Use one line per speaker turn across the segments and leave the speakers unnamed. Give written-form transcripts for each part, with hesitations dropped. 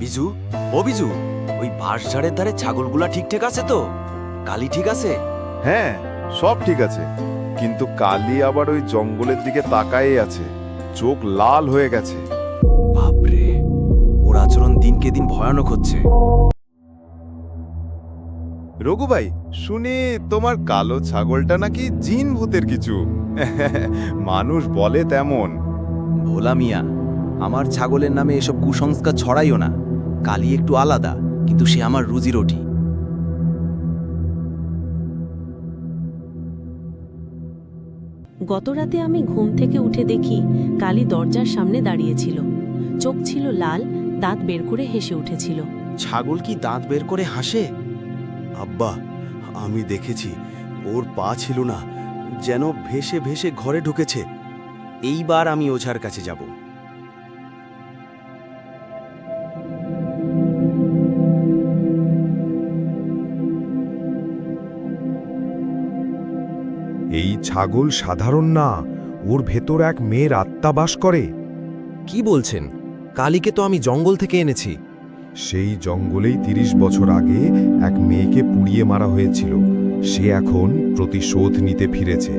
বিজু, ও বিজু, ওই বাঁশঝাড়ের ধারে ছাগলগুলা ঠিকঠাক আছে তো? কালি ঠিক আছে?
হ্যাঁ, সব ঠিক আছে, কিন্তু কালি আবার ওই জঙ্গলের দিকে তাকায়ে আছে, চোখ লাল হয়ে গেছে।
বাপরে, ওর আচরণ দিনকে দিন ভয়ানক হচ্ছে।
রঘু ভাই, শুনি তোমার কালো ছাগলটা নাকি জিন ভূতের কিছু। মানুষ বলে তেমন।
ভোলা মিয়া, আমার ছাগলের নামে এসব কুসংস্কার ছড়াইও না। কালি একটু আলাদা, কিন্তু সে আমার রুজি রুটি।
গতরাতে আমি ঘুম থেকে উঠে দেখি কালী দরজার সামনে দাঁড়িয়েছিল। চোখ ছিল লাল, দাঁত বের করে হেসে উঠেছিল।
ছাগল কি দাঁত বের করে হাসে?
আব্বা, আমি দেখেছি ওর পা ছিল না, যেন ভেসে ভেসে ঘরে ঢুকেছে।
এইবার আমি ওঝার কাছে যাব।
এই ছাগল সাধারণ না, ওর ভেতর এক মেয়ের আত্মা বাস করে।
কি বলছেন? কালীকে তো আমি জঙ্গল থেকে এনেছি।
সেই জঙ্গলেই ৩০ বছর আগে এক মেয়েকে পুড়িয়ে মারা হয়েছিল। সে এখন প্রতিশোধ নিতে ফিরেছে।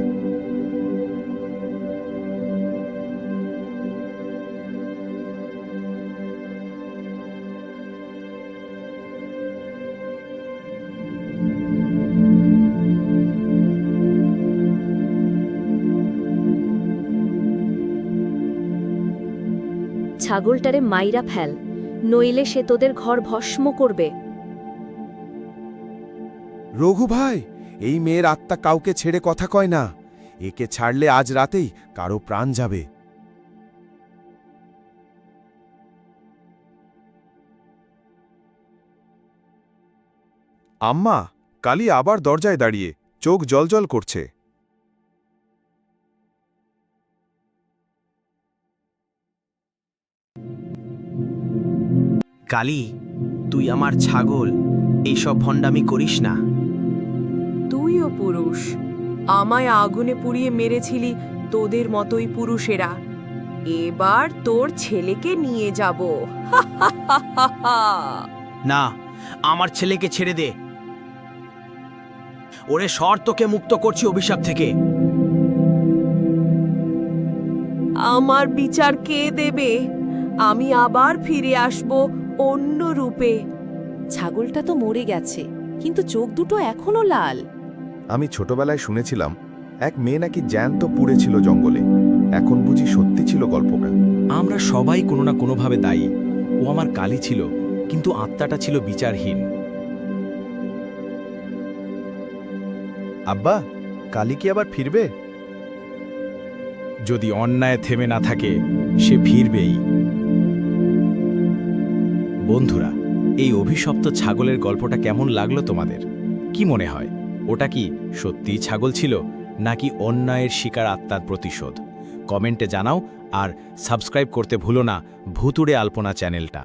ছাগলটারে মাইরা ফেল, নইলে সে তোদের ঘর ভস্ম করবে।
রঘু ভাই, এই মেয়ের আত্মা কাউকে ছেড়ে কথা কয় না। একে ছাড়লে আজ রাতেই কারো প্রাণ যাবে।
আম্মা, কালি আবার দরজায় দাঁড়িয়ে, চোখ জলজল করছে।
কালি, তুই আমার ছাগল, এইসব ভণ্ডামি করিস না।
তুইও পুরুষ, আমায় আগুনে পুড়িয়ে মেরেছিলি তোদের মতোই পুরুষেরা। এবার তোর ছেলেকে নিয়ে যাব।
না, আমার ছেলেকে ছেড়ে দে। ওরে সর, তোকে মুক্ত করছি অভিশাপ থেকে।
আমার বিচার কে দেবে? আমি আবার ফিরে আসব অন্য রূপে।
ছাগলটা তো মরে গেছে, কিন্তু চোখ দুটো এখনো লাল।
আমি ছোটবেলায় শুনেছিলাম এক মেয়ে নাকি জ্যান্ত পুড়েছিল জঙ্গলে। এখন বুঝি সত্যি ছিল গল্পটা।
আমরা সবাই কোনো না কোনোভাবে দায়ী। ও আমার কালী ছিল, কিন্তু আত্মাটা ছিল বিচারহীন।
আব্বা, কালি কি আবার ফিরবে?
যদি অন্যায় থেমে না থাকে, সে ফিরবেই। বন্ধুরা, এই অভিশপ্ত ছাগলের গল্পটা কেমন লাগলো তোমাদের? কি মনে হয়, ওটা কি সত্যিই ছাগল ছিল, নাকি অন্যায়ের শিকার আত্মার প্রতিশোধ? কমেন্টে জানাও, আর সাবস্ক্রাইব করতে ভুলো না ভুতুড়ে আলপনা চ্যানেলটা।